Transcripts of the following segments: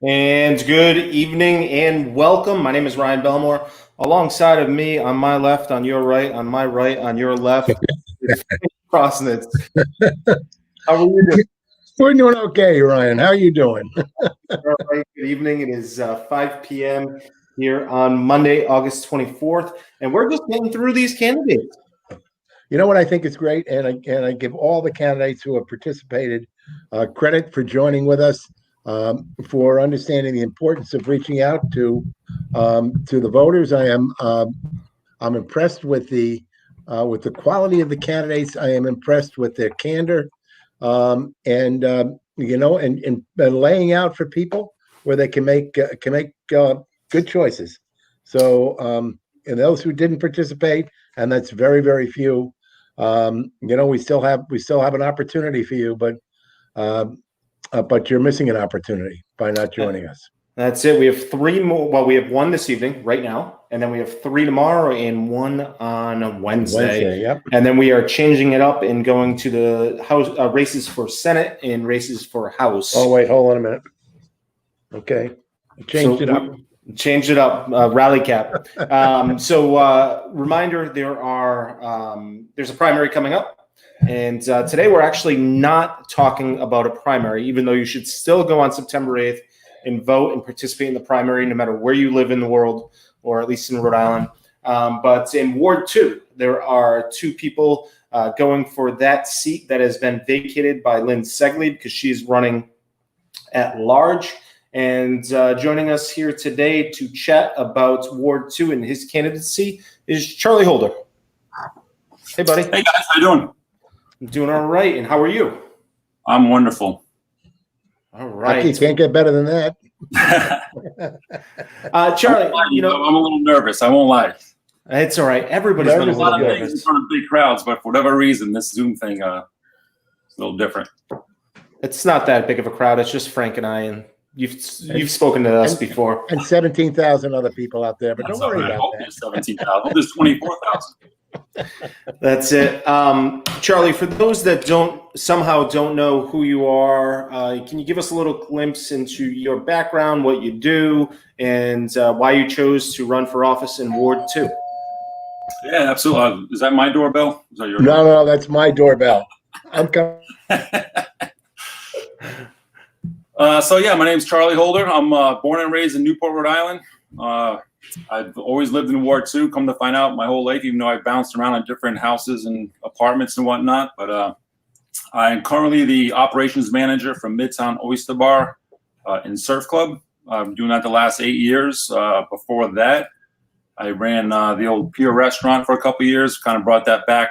And good evening and welcome. My name is Ryan Belmore. Alongside of me, on my left, on your right, on my right, on your left, is Crossnitz. How are you doing? We're doing okay, Ryan. How are you doing? All right, good evening. It is 5 p.m. here on Monday, August 24th, and we're just getting through these candidates. You know what I think is great, and I give all the candidates who have participated credit for joining with us, for understanding the importance of reaching out to the voters. I'm impressed with the quality of the candidates. I am impressed with their candor, and laying out for people where they can make good choices. So, and those who didn't participate, and that's very, very few. We still have an opportunity for you, but you're missing an opportunity by not joining us. That's it. We have three more. Well, we have one this evening right now, and then we have three tomorrow and one on Wednesday. Yep. And then we are changing it up and going to the House races for Senate and races for House. Oh, wait, hold on a minute. Okay. Changed it up. Changed it up. Rally cap. Reminder: there's a primary coming up, and today we're actually not talking about a primary, even though you should still go on September 8th and vote and participate in the primary, no matter where you live in the world, or at least in Rhode Island. But in Ward 2, there are two people going for that seat that has been vacated by Lynn Segley because she's running at large. And joining us here today to chat about Ward 2 and his candidacy is Charlie Holder. Hey, buddy. Hey, guys. How you doing? I'm doing all right. And how are you? I'm wonderful. All right. You can't get better than that. Charlie, I'm a little nervous. I won't lie. It's all right. Everybody's been a There's a lot little of things in nervous. front of big crowds, but for whatever reason, this Zoom thing is a little different. It's not that big of a crowd. It's just Frank and I, and you've spoken to us before. And 17,000 other people out there, but don't worry about that. There's 17,000. There's 24,000. That's it. Charlie, for those that somehow don't know who you are, can you give us a little glimpse into your background, what you do, and why you chose to run for office in Ward 2? Yeah, absolutely. Is that my doorbell? Is that your No, that's my doorbell. I'm coming. My name's Charlie Holder. I'm born and raised in Newport, Rhode Island. I've always lived in Ward 2, come to find out my whole life, even though I bounced around in different houses and apartments and whatnot. But I'm currently the operations manager for Midtown Oyster Bar and Surf Club. I'm doing that the last 8 years. Before that, I ran the old Pier restaurant for a couple of years, kind of brought that back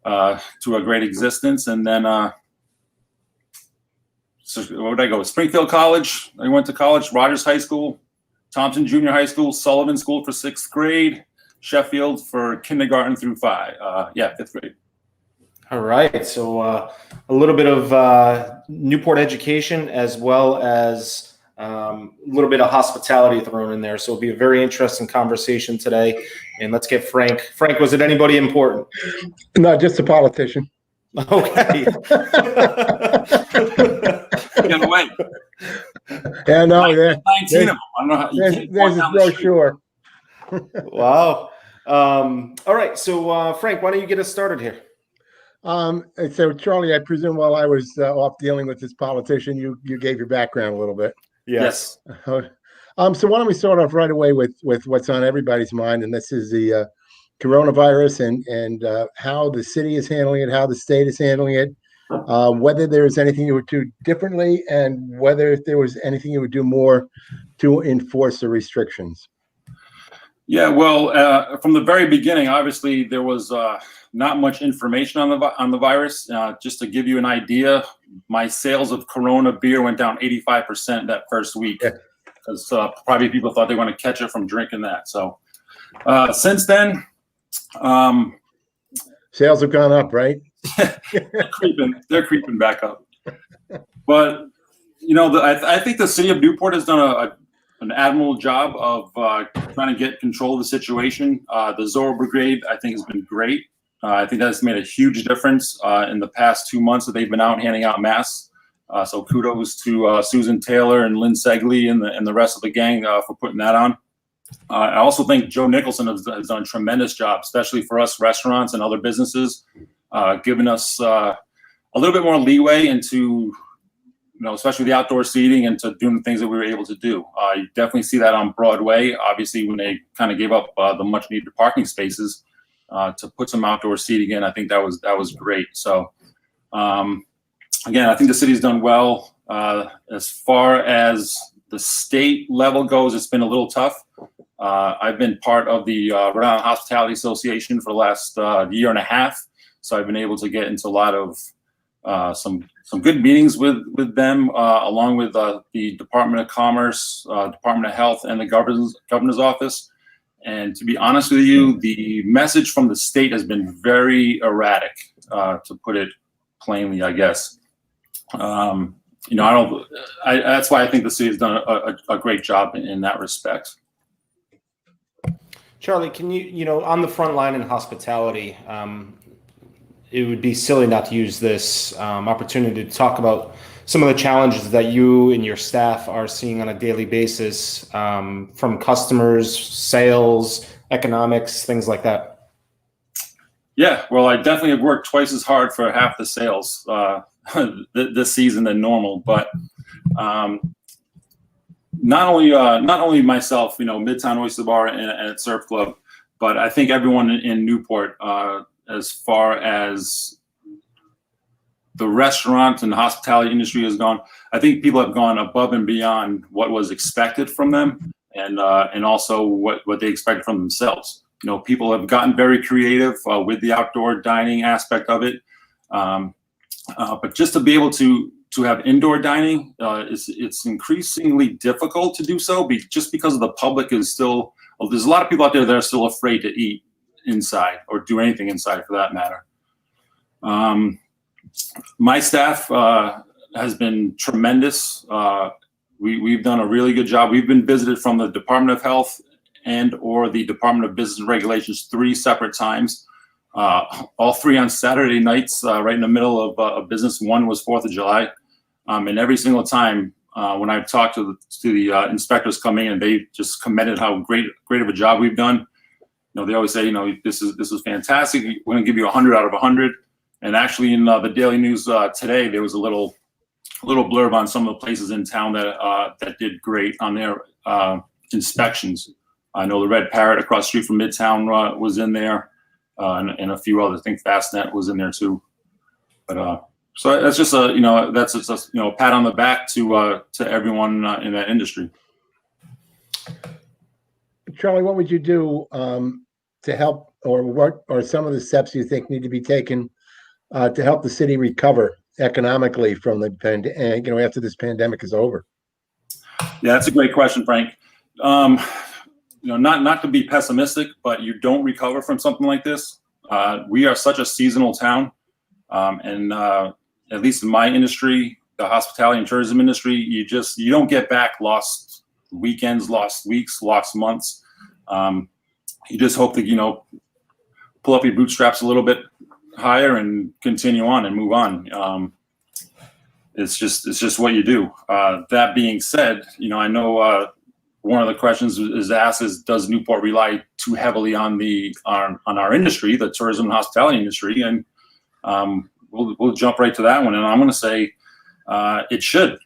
to a great existence. And then where did I go? Springfield College. I went to college, Rogers High School, Thompson Junior High School, Sullivan School for 6th grade, Sheffield for kindergarten through 5th grade. All right. So a little bit of Newport education as well as a little bit of hospitality thrown in there. So it'll be a very interesting conversation today. And let's get Frank. Frank, was it anybody important? No, just a politician. Okay. Get away. Yeah, no, 19 of them. I don't know how you can't there's walk a down the street. brochure. Wow. All right. So, Frank, why don't you get us started here? So, Charlie, I presume while I was off dealing with this politician, you gave your background a little bit. Yes. So why don't we start off right away with what's on everybody's mind, and this is the coronavirus and how the city is handling it, how the state is handling it, whether there is anything you would do differently, and whether there was anything you would do more to enforce the restrictions. Yeah, well, from the very beginning, obviously there was not much information on the virus. Just to give you an idea, my sales of Corona beer went down 85% that first week, because probably people thought they were going to catch it from drinking that. So since then, sales have gone up, right? they're creeping back up. But I think the city of Newport has done an admirable job of trying to get control of the situation. The Zorro Brigade, I think, has been great. I think that's made a huge difference in the past 2 months that they've been out handing out masks So kudos to Susan Taylor and Lynn Segley and the rest of the gang for putting that on. I also think Joe Nicholson has done a tremendous job, especially for us restaurants and other businesses, giving us a little bit more leeway into, especially the outdoor seating and to doing the things that we were able to do. You definitely see that on Broadway, obviously, when they kind of gave up the much needed parking spaces to put some outdoor seating in. I think that was great. So again, I think the city's done well. As far as the state level goes, it's been a little tough. I've been part of the Rhode Island Hospitality Association for the last year and a half, so I've been able to get into a lot of some good meetings with them, along with the Department of Commerce, Department of Health, and the governor's office. And to be honest with you, the message from the state has been very erratic, to put it plainly, I guess. That's why I think the city has done a great job in that respect. Charlie, can you, on the front line in hospitality, it would be silly not to use this opportunity to talk about some of the challenges that you and your staff are seeing on a daily basis, from customers, sales, economics, things like that. Yeah, well, I definitely have worked twice as hard for half the sales this season than normal, but not only myself, Midtown Oyster Bar and Surf Club, but I think everyone in Newport, as far as the restaurant and the hospitality industry has gone, I think people have gone above and beyond what was expected from them, and also what they expected from themselves. People have gotten very creative with the outdoor dining aspect of it, but just to be able to have indoor dining, it's increasingly difficult to do so, just because of the public is still, there's a lot of people out there that are still afraid to eat inside or do anything inside for that matter. My staff has been tremendous. We've done a really good job. We've been visited from the Department of Health and or the Department of Business and Regulations 3 separate times. All 3 on Saturday nights, right in the middle of business. One was 4th of July. And every single time when I've talked to the inspectors coming in, they just commended how great of a job we've done. They always say, this is fantastic. We're going to give you 100 out of 100. And actually, in the Daily News today, there was a little blurb on some of the places in town that did great on their inspections. I know the Red Parrot across the street from Midtown was in there, and a few others. I think Fastnet was in there too. But so that's just a pat on the back to everyone in that industry. Charlie, what would you do to help, or what are some of the steps you think need to be taken to help the city recover economically from the pandemic, after this pandemic is over? Yeah, that's a great question, Frank. Not to be pessimistic, but you don't recover from something like this. We are such a seasonal town, and at least in my industry, the hospitality and tourism industry, you don't get back lost weekends, lost weeks, lost months. You just hope to pull up your bootstraps a little bit higher and continue on and move on. It's just what you do. That being said, I know one of the questions is asked is, does Newport rely too heavily on our industry, the tourism and hospitality industry? And we'll jump right to that one. And I'm going to say it should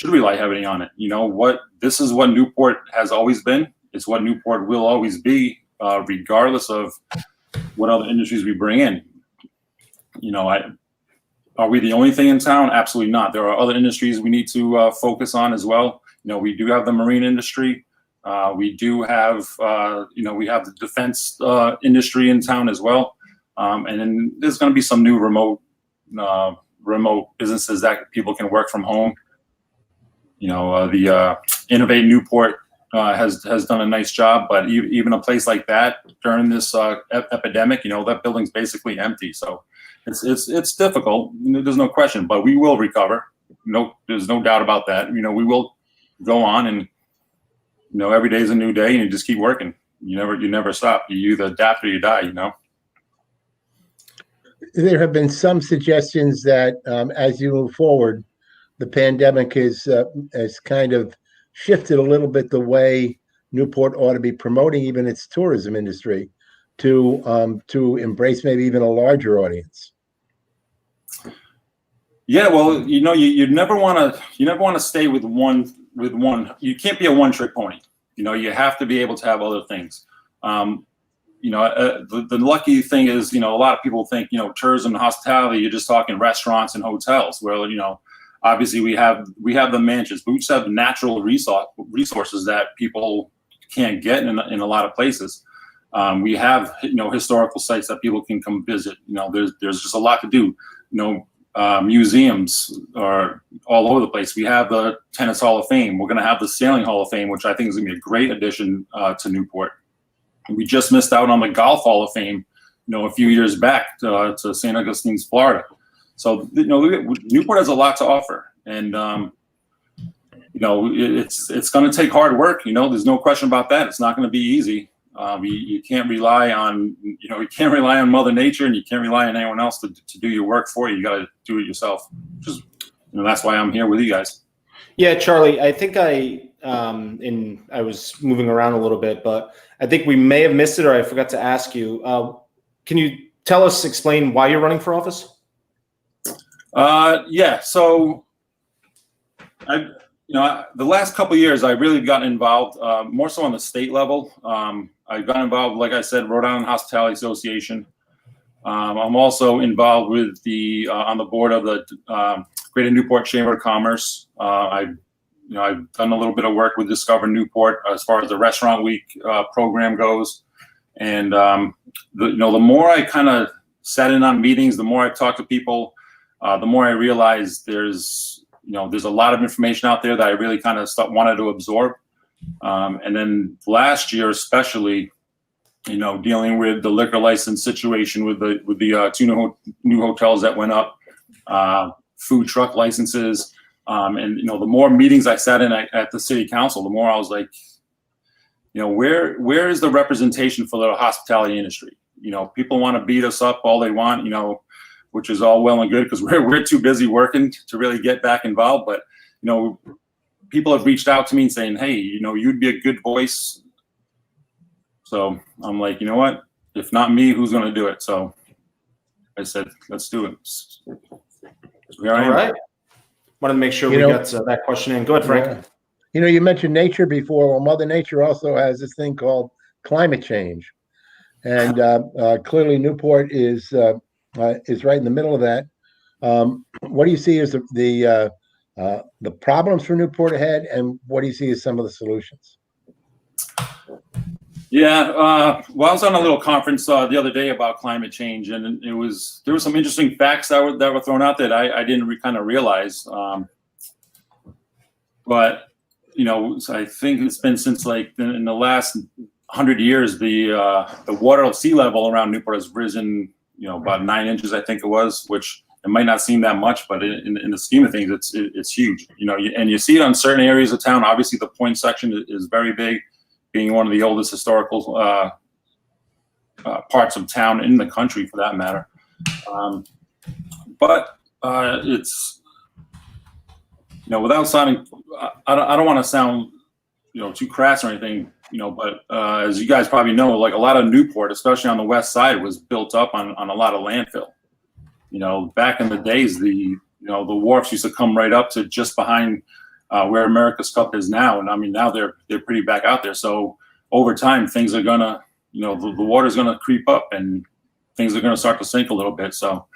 rely heavily on it. This is what Newport has always been. It's what Newport will always be, regardless of what other industries we bring in. Are we the only thing in town? Absolutely not. There are other industries we need to focus on as well. We do have the marine industry. We do have, we have the defense industry in town as well. And then there's going to be some new remote businesses that people can work from home. The Innovate Newport has done a nice job, but even a place like that during this epidemic, that building's basically empty. So it's difficult. There's no question, but we will recover. There's no doubt about that. We will go on, and every day is a new day, and you just keep working. You never stop. You either adapt or you die. There have been some suggestions that as you move forward, the pandemic has kind of shifted a little bit the way Newport ought to be promoting even its tourism industry to embrace maybe even a larger audience. Yeah, well, you never want to stay with one. You can't be a one-trick pony. You have to be able to have other things. The lucky thing is, a lot of people think, tourism and hospitality, you're just talking restaurants and hotels. Well, obviously we have the mansions, but we just have natural resources that people can't get in a lot of places. We have, historical sites that people can come visit. There's just a lot to do. Museums are all over the place. We have the Tennis Hall of Fame. We're going to have the Sailing Hall of Fame, which I think is going to be a great addition to Newport. We just missed out on the Golf Hall of Fame, a few years back to St. Augustine's, Florida. So, Newport has a lot to offer, and it's going to take hard work. There's no question about that. It's not going to be easy. You can't rely on Mother Nature, and you can't rely on anyone else to do your work for you. You got to do it yourself. That's why I'm here with you guys. Yeah, Charlie, I think I was moving around a little bit, but I think we may have missed it, or I forgot to ask you. Can you explain why you're running for office? Yeah. So the last couple of years, I really got involved, more so on the state level. I got involved, like I said, Rhode Island Hospitality Association. I'm also involved with on the board of the Greater Newport Chamber of Commerce. I've done a little bit of work with Discover Newport as far as the Restaurant Week program goes. And the more I kind of sat in on meetings, the more I talked to people, the more I realized there's a lot of information out there that I really kind of wanted to absorb. And then last year, especially, dealing with the liquor license situation with the two new hotels that went up, food truck licenses, and the more meetings I sat in at the city council, the more I was like, where is the representation for the hospitality industry? People want to beat us up all they want, which is all well and good because we're too busy working to really get back involved. But people have reached out to me and saying, hey, you'd be a good voice. So I'm like, you know what? If not me, who's going to do it? So I said, let's do it. All right. Wanted to make sure we got that question in. Go ahead, Frank. Yeah. You mentioned nature before. Well, Mother Nature also has this thing called climate change, and clearly Newport is right in the middle of that. What do you see as the problems for Newport ahead, and what do you see as some of the solutions? Yeah, well, I was on a little conference the other day about climate change, and there were some interesting facts that were thrown out that I didn't kind of realize. But I think it's been since like in the last 100 years, the water sea level around Newport has risen, about 9 inches, I think it was, which it might not seem that much, but in the scheme of things, it's huge. And you see it on certain areas of town. Obviously, the Point section is very big, being one of the oldest historical parts of town in the country, for that matter. But it's without sounding, I don't want to sound too crass or anything. But as you guys probably know, like a lot of Newport, especially on the west side, was built up on a lot of landfill. Back in the days, the wharfs used to come right up to just behind where America's Cup is now, and I mean now they're pretty back out there. So over time, things are gonna, the water's gonna creep up, and things are gonna start to sink a little bit. So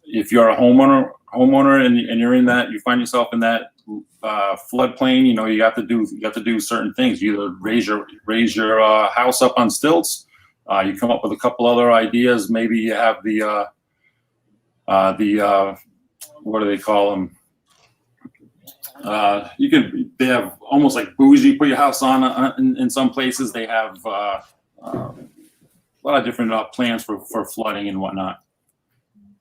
if you're a homeowner and you're in that, you find yourself in that floodplain, you have to do certain things. You either raise your house up on stilts. You come up with a couple other ideas. Maybe you have the what do they call them? They have almost like bougie, put your house on in some places. They have a lot of different plans for flooding and whatnot.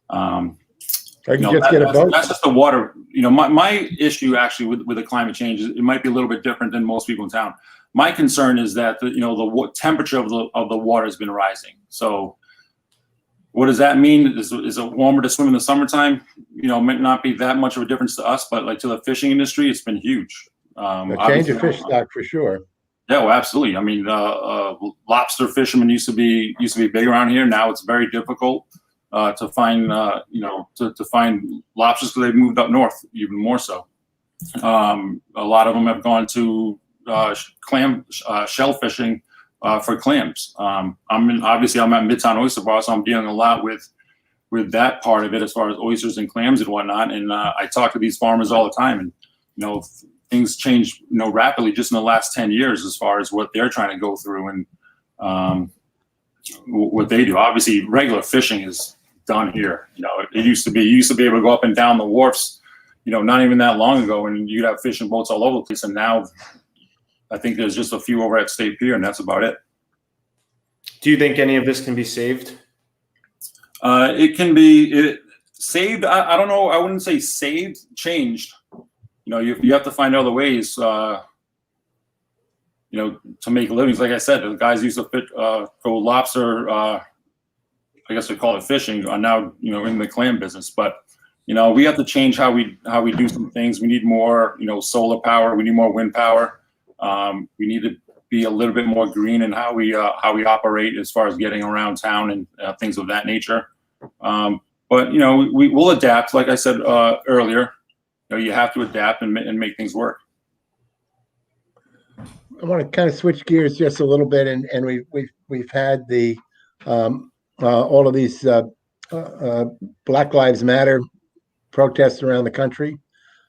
That's just the water. My issue actually with the climate change is it might be a little bit different than most people in town. My concern is that the temperature of the water has been rising. So What does that mean? Is it warmer to swim in the summertime? You know, might not be that much of a difference to us, but like to the fishing industry, it's been huge. A change of fish stock for sure. Yeah, well, absolutely. I mean, lobster fishermen used to be big around here. Now it's very difficult to find, you know, to find lobsters because they've moved up north even more so. A lot of them have gone to shell fishing for clams. Obviously I'm at Midtown Oyster Bar, so I'm dealing a lot with that part of it as far as oysters and clams and whatnot. And I talk to these farmers all the time, and you know, things change, you know, rapidly just in the last 10 years as far as what they're trying to go through and what they do. Obviously, regular fishing is done here. You know, you used to be able to go up and down the wharfs, you know, not even that long ago, and you'd have fishing boats all over the place. And now I think there's just a few over at State Pier, and that's about it. Do you think any of this can be saved? It can be saved. I don't know. I wouldn't say saved, changed. You know, you have to find other ways, you know, to make livings. Like I said, the guys used to go lobster, I guess we call it fishing, are now, you know, in the clam business. But, you know, we have to change how we do some things. We need more, you know, solar power. We need more wind power. We need to be a little bit more green in how we operate as far as getting around town and things of that nature. But, you know, we will adapt. Like I said earlier, you know, you have to adapt and make things work. I want to kind of switch gears just a little bit, and we've had the all of these Black Lives Matter protests around the country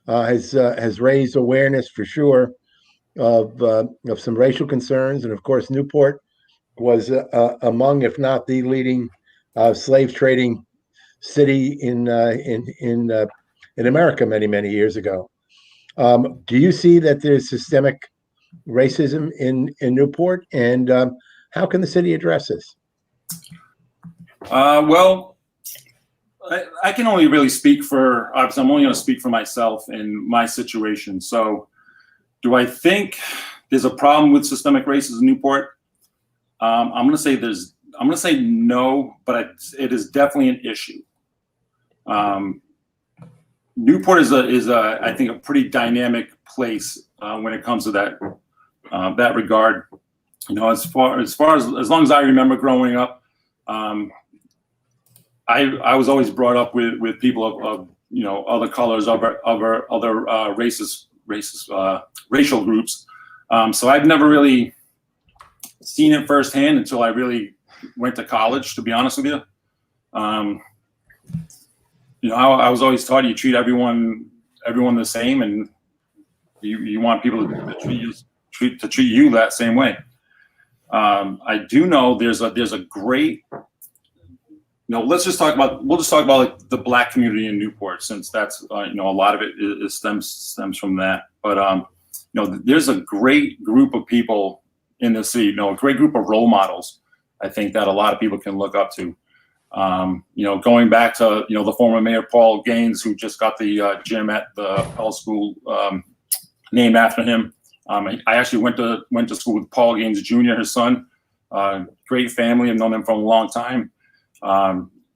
has raised awareness for sure of some racial concerns, and of course Newport was among, if not the leading slave trading city in America many years ago. Do you see that there's systemic racism in Newport, and how can the city address this? Well, I can only really speak for, obviously I'm only going to speak for myself and my situation. So do I think there's a problem with systemic racism in Newport? I'm going to say no, but it is definitely an issue. Newport is I think a pretty dynamic place when it comes to that regard. You know, as long as I remember growing up, I was always brought up with people of you know, other colors, other racial groups. So I've never really seen it firsthand until I really went to college, to be honest with you. You know, I was always taught you treat everyone the same, and you want people to treat you that same way. I do know there's a great, you know, we'll just talk about like the Black community in Newport, since that's you know, a lot of it stems from that. But you know, there's a great group of people in the city, you know, a great group of role models, I think, that a lot of people can look up to. You know, going back to, you know, the former mayor Paul Gaines, who just got the gym at the Pell School named after him. I actually went to school with Paul Gaines Jr., his son. Great family. I've known them for a long time.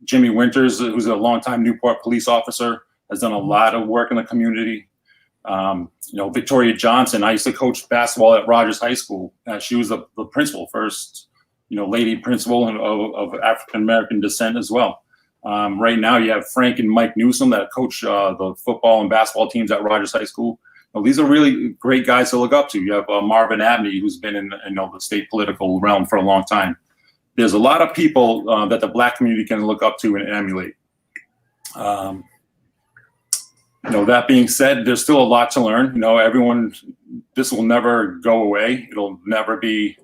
Jimmy Winters, who's a longtime Newport police officer, has done a lot of work in the community. You know, Victoria Johnson, I used to coach basketball at Rogers High School. She was the principal, first, you know, lady principal of African-American descent as well. Right now you have Frank and Mike Newsom that coach the football and basketball teams at Rogers High School. Well, these are really great guys to look up to. You have Marvin Abney, who's been in you know, the state political realm for a long time. There's a lot of people that the Black community can look up to and emulate. You know, that being said, there's still a lot to learn. You know, this will never go away. It'll never be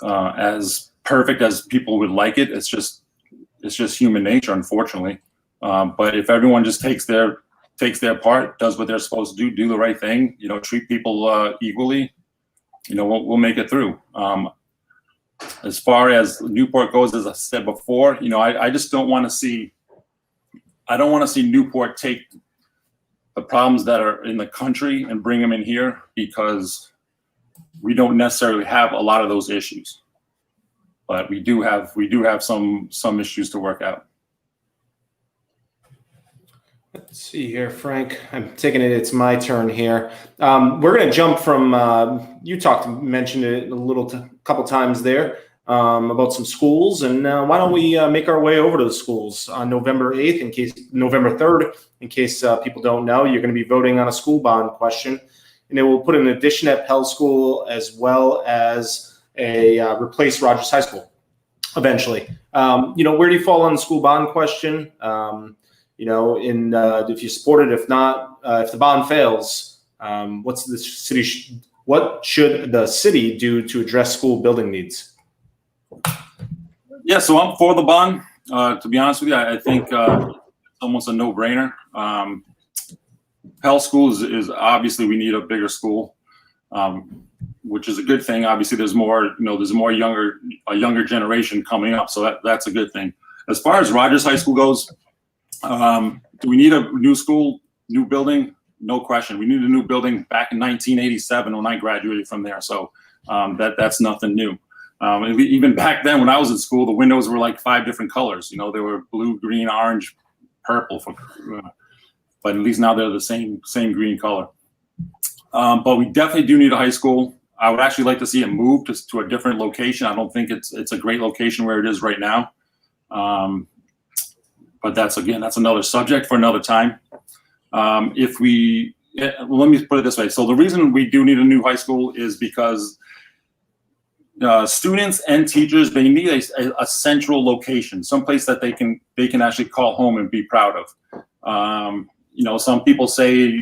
as perfect as people would like it. It's just human nature, unfortunately. But if everyone just takes their part, does what they're supposed to do the right thing, you know, treat people equally, you know, we'll make it through. As far as Newport goes, as I said before, you know, I just don't want to see Newport take the problems that are in the country and bring them in here, because we don't necessarily have a lot of those issues. but we do have some issues to work out. Let's see here, Frank. I'm taking it. It's my turn here. We're going to jump from you mentioned it a couple times there about some schools, and why don't we make our way over to the schools on November 8th, November 3rd, in case people don't know, you're going to be voting on a school bond question, and it will put an addition at Pell School as well as a replace Rogers High School eventually. Where do you fall on the school bond question? If you support it, if not, if the bond fails, what should the city do to address school building needs? Yeah, so I'm for the bond. To be honest with you, I think it's almost a no-brainer. Pell School is obviously, we need a bigger school, which is a good thing. Obviously, there's more, a younger generation coming up, so that's a good thing. As far as Rogers High School goes, do we need a new building? No question. We needed a new building back in 1987 when I graduated from there. So that's nothing new. Even back then when I was in school, the windows were like 5 different colors. They were blue, green, orange, purple. But at least now they're the same green color. But we definitely do need a high school. I would actually like to see it move to a different location. I don't think it's a great location where it is right now. But that's another subject for another time. Let me put it this way. So the reason we do need a new high school is because students and teachers, they need a central location, someplace that they can actually call home and be proud of. Some people say,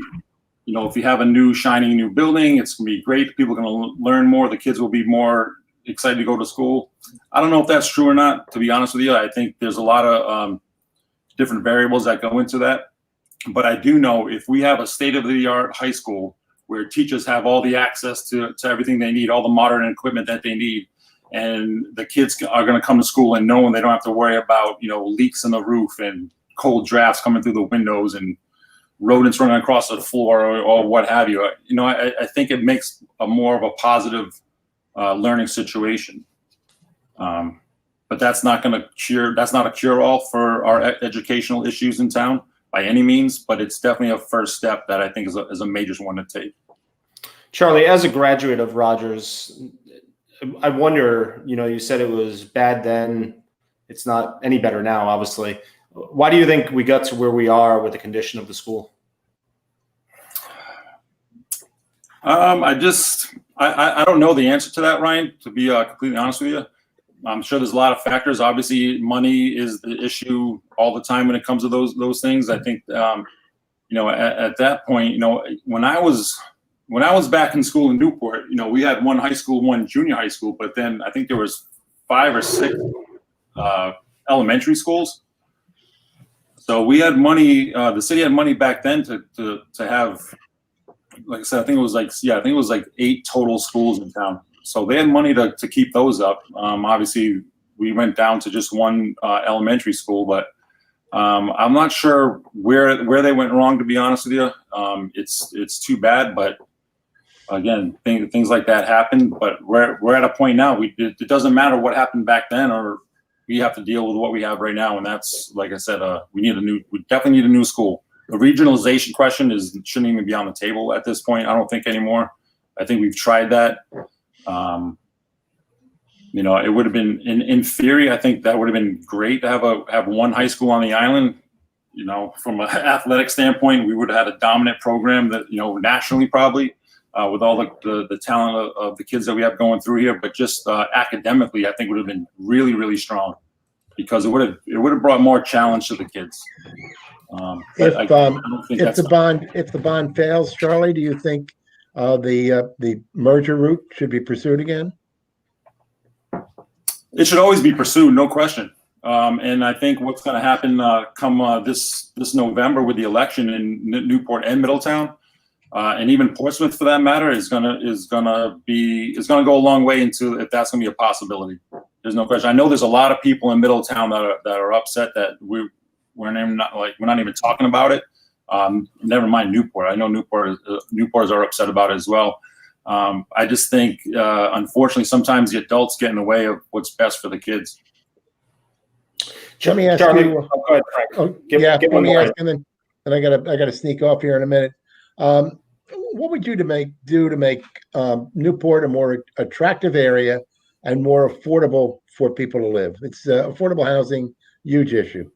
if you have a shiny new building, it's gonna be great. People are gonna learn more. The kids will be more excited to go to school. I don't know if that's true or not, to be honest with you. I think there's a lot of different variables that go into that. But I do know if we have a state-of-the-art high school where teachers have all the access to everything they need, all the modern equipment that they need, and the kids are going to come to school and knowing they don't have to worry about, leaks in the roof and cold drafts coming through the windows and rodents running across the floor or what have you. I think it makes a more of a positive learning situation. But that's not a cure-all for our educational issues in town by any means, but it's definitely a first step that I think is a major one to take. Charlie, as a graduate of Rogers, I wonder, you said it was bad then, it's not any better now, obviously. Why do you think we got to where we are with the condition of the school? I don't know the answer to that, Ryan, to be completely honest with you. I'm sure there's a lot of factors. Obviously, money is the issue all the time when it comes to those things. I think, at that point, when I was back in school in Newport, we had one high school, one junior high school, but then I think there was 5 or 6 elementary schools. So we had money. The city had money back then to have, like I said, I think it was like 8 total schools in town. So they had money to keep those up. Obviously, we went down to just one elementary school, but I'm not sure where they went wrong, to be honest with you. It's too bad, but again, things like that happen. But we're at a point now. It doesn't matter what happened back then, or we have to deal with what we have right now, and that's, like I said, we definitely need a new school. The regionalization question shouldn't even be on the table at this point. I don't think anymore. I think we've tried that. It would have been in theory. I think that would have been great to have one high school on the island. From an athletic standpoint, we would have had a dominant program that nationally probably with all the talent of the kids that we have going through here. But just academically, I think would have been really, really strong because it would have brought more challenge to the kids. If the bond fails, Charlie, do you think the merger route should be pursued again? It should always be pursued, no question. And I think what's going to happen come this November with the election in Newport and Middletown, and even Portsmouth for that matter, is going to go a long way into if that's going to be a possibility. There's no question. I know there's a lot of people in Middletown that are upset that we're not even talking about it. Never mind Newport. I know Newporters are upset about it as well. I just think, unfortunately, sometimes the adults get in the way of what's best for the kids. Let me ask Charlie, you. go ahead, Frank. Oh, Give yeah, let let me more. ask, and then I gotta sneak off here in a minute. What would you do to make Newport a more attractive area and more affordable for people to live? It's affordable housing, huge issue.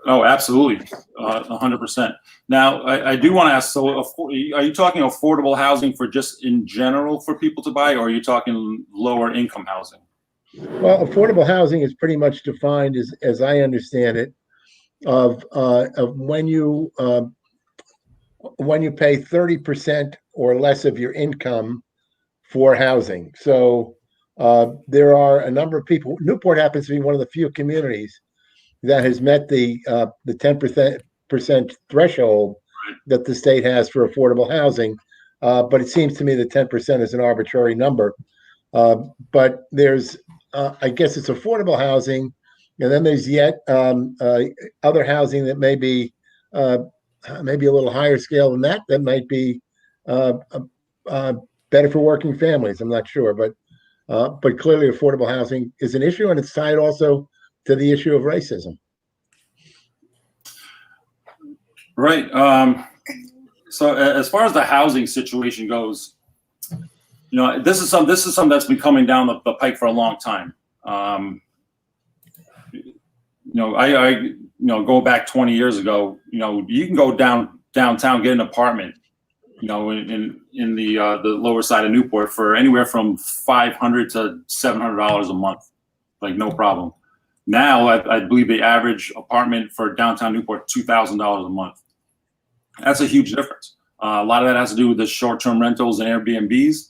Oh, absolutely, 100%. Now, I do want to ask, so are you talking affordable housing for just in general for people to buy, or are you talking lower income housing? Well, affordable housing is pretty much defined as I understand it, of when you pay 30% or less of your income for housing. So there are a number of people. Newport happens to be one of the few communities that has met the 10% threshold that the state has for affordable housing. But it seems to me that 10% is an arbitrary number. But there's, I guess it's affordable housing, and then there's yet other housing that may be maybe a little higher scale than that. That might be better for working families. I'm not sure, but clearly affordable housing is an issue, and it's tied also to the issue of racism. Right. So as far as the housing situation goes, this is something that's been coming down the pike for a long time. I go back 20 years ago. You can go downtown, get an apartment, in the lower side of Newport for anywhere from $500 to $700 a month, like no problem. Now, I believe the average apartment for downtown Newport $2,000 a month. That's a huge difference. A lot of that has to do with the short-term rentals and Airbnbs,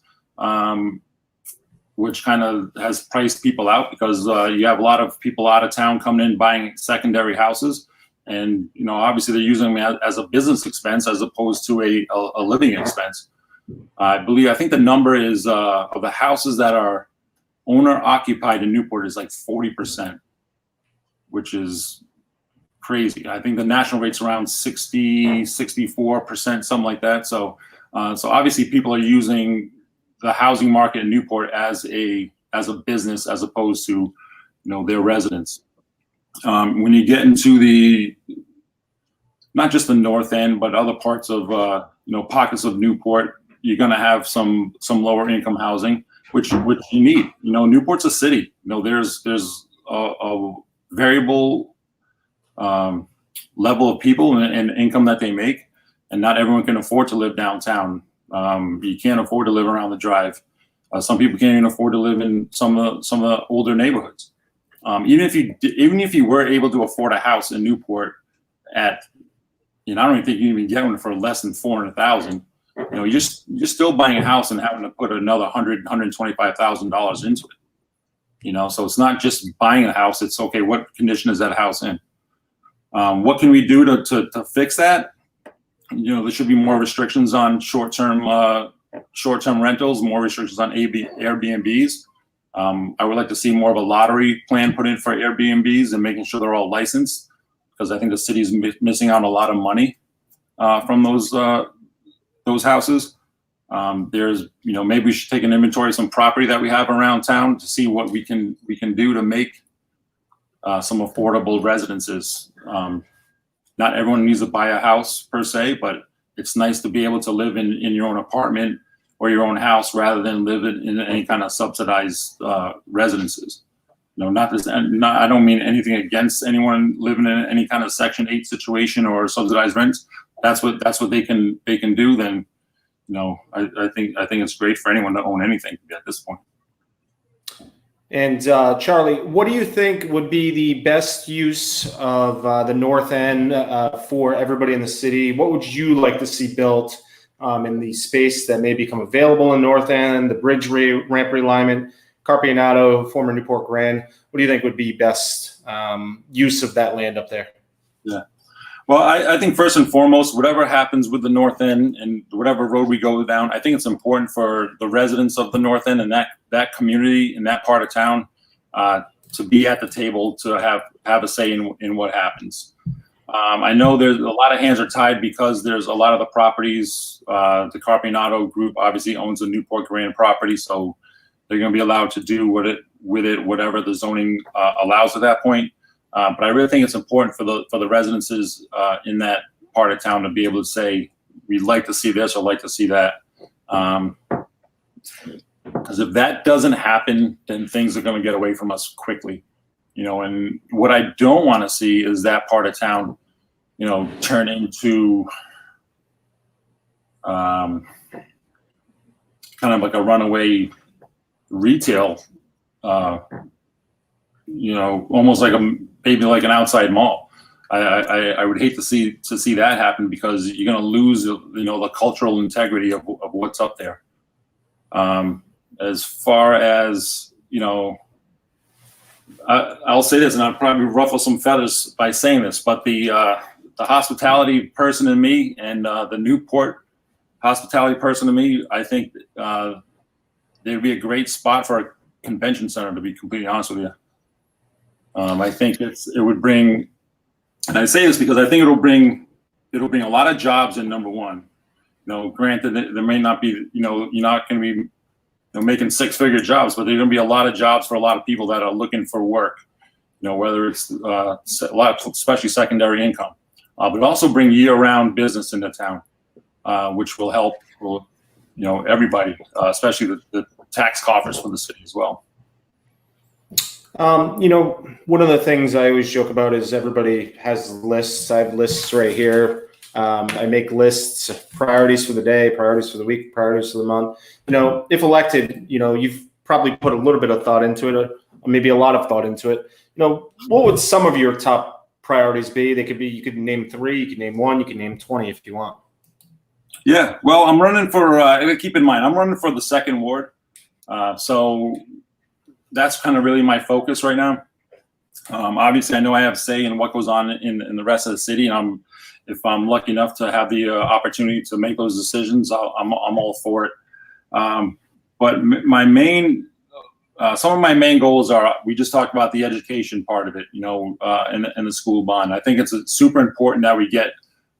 which kind of has priced people out because you have a lot of people out of town coming in buying secondary houses, and obviously they're using them as a business expense as opposed to a living expense. I think the number is of the houses that are owner occupied in Newport is like 40%, which is crazy. I think the national rate's around 60, 64%, something like that. So obviously people are using the housing market in Newport as a business as opposed to, their residents. When you get into not just the north end, but other parts of, pockets of Newport, you're going to have some lower income housing, which you need. Newport's a city. There's a variable level of people and income that they make, and not everyone can afford to live downtown. You can't afford to live around the drive. Some people can't even afford to live in some of the older neighborhoods. Even if you were able to afford a house in Newport at, I don't even think you can even get one for less than $400,000. You're still buying a house and having to put another $125,000 into it. So it's not just buying a house. It's okay. What condition is that house in? What can we do to fix that? There should be more restrictions on short-term rentals, more restrictions on Airbnbs. I would like to see more of a lottery plan put in for Airbnbs and making sure they're all licensed, because I think the city's missing out a lot of money from those houses. There's, maybe we should take an inventory of some property that we have around town to see what we can do to make some affordable residences. Not everyone needs to buy a house per se, but it's nice to be able to live in your own apartment or your own house rather than live in any kind of subsidized residences. I don't mean anything against anyone living in any kind of Section 8 situation or subsidized rents. That's what they can do. Then, I think it's great for anyone to own anything at this point. And Charlie, what do you think would be the best use of the north end for everybody in the city? What would you like to see built in the space that may become available in north end, the bridge ramp realignment, Carpianato, former Newport Grand? What do you think would be best use of that land up there? Yeah. Well, I think first and foremost, whatever happens with the north end and whatever road we go down, I think it's important for the residents of the north end and that community in that part of town to be at the table to have a say in what happens. I know there's a lot of hands are tied because there's a lot of the properties. The Carpinato Group obviously owns the Newport Grand property, so they're going to be allowed to do with it whatever the zoning allows at that point. But I really think it's important for the residences in that part of town to be able to say, we'd like to see this or like to see that. Because if that doesn't happen, then things are going to get away from us quickly. And what I don't want to see is that part of town, turn into kind of like a runaway retail, almost like maybe like an outside mall. I would hate to see that happen, because you're going to lose, the cultural integrity of what's up there. As far as, I'll say this, and I'll probably ruffle some feathers by saying this, but the hospitality person in me and the Newport hospitality person in me, I think there'd be a great spot for a convention center, to be completely honest with you. I think it would bring, and I say this because I think it'll bring a lot of jobs in, number one. Granted, there may not be, you're not going to be making six-figure jobs, but there's going to be a lot of jobs for a lot of people that are looking for work, whether it's a lot, especially secondary income, but also bring year-round business into town, which will help, everybody, especially the tax coffers for the city as well. One of the things I always joke about is everybody has lists. I have lists right here. I make lists, priorities for the day, priorities for the week, priorities for the month. If elected, you've probably put a little bit of thought into it, or maybe a lot of thought into it. What would some of your top priorities be? They could be, you could name 3, you could name 1, you can name 20 if you want. Yeah, well, I'm running for, keep in mind, I'm running for the 2nd ward. So that's kind of really my focus right now. Obviously, I know I have say in what goes on in the rest of the city, and if I'm lucky enough to have the opportunity to make those decisions, I'm all for it. But my main, some of my main goals are, we just talked about the education part of it, in the school bond. I think it's super important that we get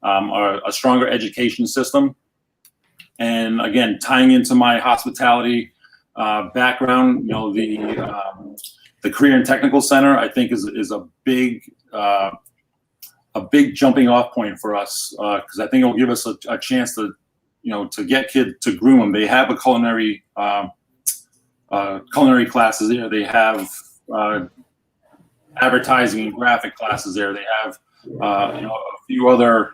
a stronger education system. And again, tying into my hospitality background, the Career and Technical Center, I think is a big jumping off point for us, because I think it'll give us a chance to, to get kids, to groom them. They have a culinary classes there. They have advertising and graphic classes there. They have a few other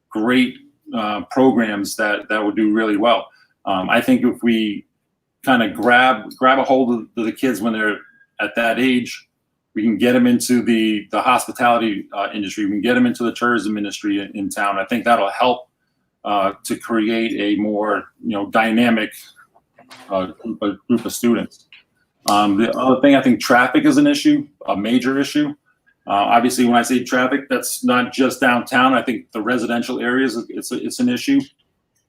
great programs that would do really well. I think if we kind of grab a hold of the kids when they're at that age, we can get them into the hospitality industry. We can get them into the tourism industry in town. I think that'll help to create a more dynamic group of students. The other thing, I think traffic is an issue, a major issue. Obviously, when I say traffic, that's not just downtown. I think the residential areas, it's an issue.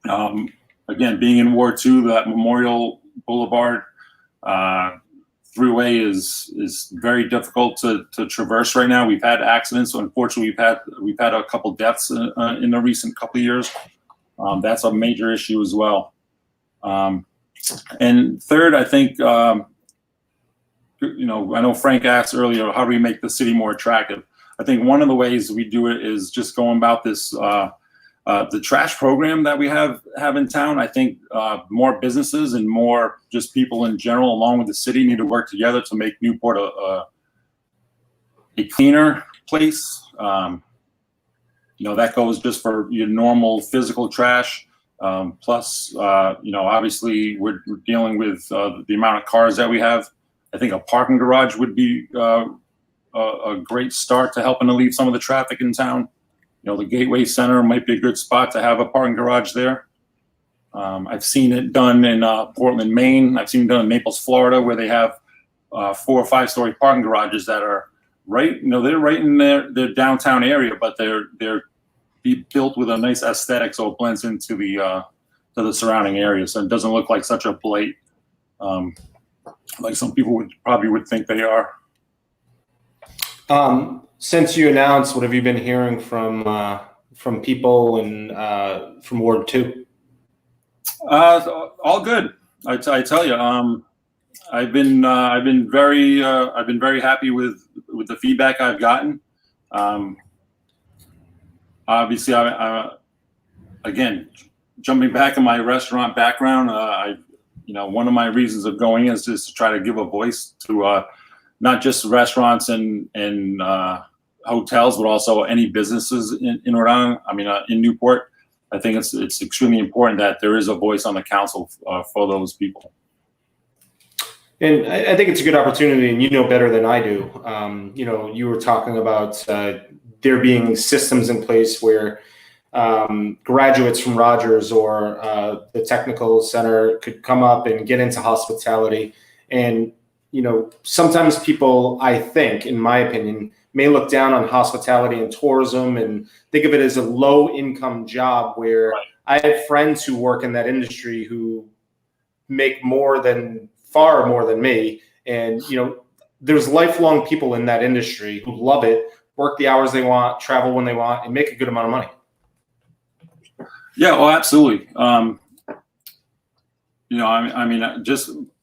Again, being in Ward 2, that Memorial Boulevard throughway is very difficult to traverse right now. We've had accidents. So unfortunately, we've had a couple deaths in the recent couple of years. That's a major issue as well. And third, I think, I know Frank asked earlier, how do we make the city more attractive? I think one of the ways we do it is just going about this, the trash program that we have in town. I think more businesses and more just people in general, along with the city, need to work together to make Newport a cleaner place. That goes just for your normal physical trash. Plus, obviously we're dealing with the amount of cars that we have. I think a parking garage would be a great start to helping alleviate some of the traffic in town. The Gateway Center might be a good spot to have a parking garage there. I've seen it done in Portland, Maine. I've seen it done in Naples, Florida, where they have 4 or 5-story parking garages that are right, they're right in their downtown area, but they're built with a nice aesthetic, so it blends into the surrounding area, so it doesn't look like such a blight, like some people would think they are. since you announced, what have you been hearing from people and from Ward 2? All good. I tell you, I've been very happy with the feedback I've gotten. Obviously, again, jumping back in my restaurant background, one of my reasons of going is just to try to give a voice to not just restaurants and hotels, but also any businesses in Rhode Island. I mean, in Newport, I think it's extremely important that there is a voice on the council for those people. And I think it's a good opportunity, and you know better than I do. You were talking about there being systems in place where graduates from Rogers or the technical center could come up and get into hospitality. And, sometimes people, I think, in my opinion, may look down on hospitality and tourism and think of it as a low income job, where I have friends who work in that industry who make far more than me. And, there's lifelong people in that industry who love it, work the hours they want, travel when they want, and make a good amount of money. Yeah, well, absolutely.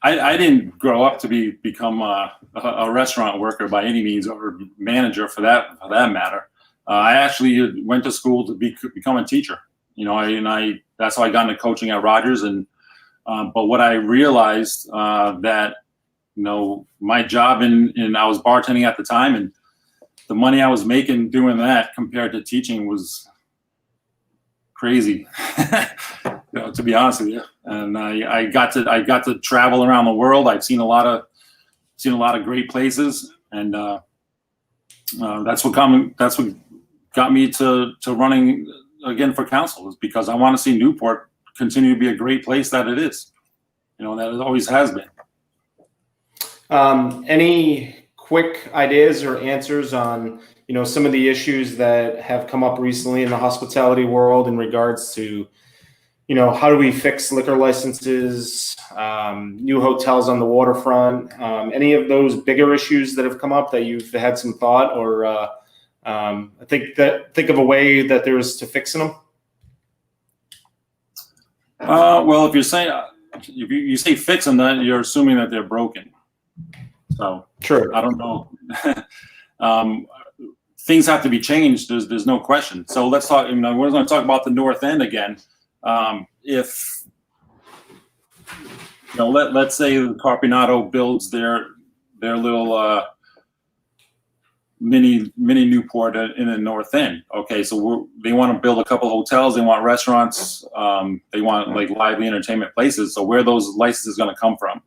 I didn't grow up to become a restaurant worker by any means, or manager for that matter. I actually went to school to become a teacher. That's how I got into coaching at Rogers. And but what I realized that my job I was bartending at the time, and the money I was making doing that compared to teaching was crazy, to be honest with you. And I got to travel around the world. I've seen a lot of great places, and that's what got me to running again for council, is because I want to see Newport continue to be a great place that it is, that it always has been. Any quick ideas or answers on some of the issues that have come up recently in the hospitality world in regards to how do we fix liquor licenses, new hotels on the waterfront, any of those bigger issues that have come up that you've had some thought, or think of a way that there's to fixing them? Well, if you say fix them, then you're assuming that they're broken. So sure, I don't know. Things have to be changed. There's no question. So let's talk. We're going to talk about the North End again. If let's say Carpinato builds their little mini Newport in the North End. Okay, so they want to build a couple hotels. They want restaurants. They want like lively entertainment places. So where are those licenses going to come from?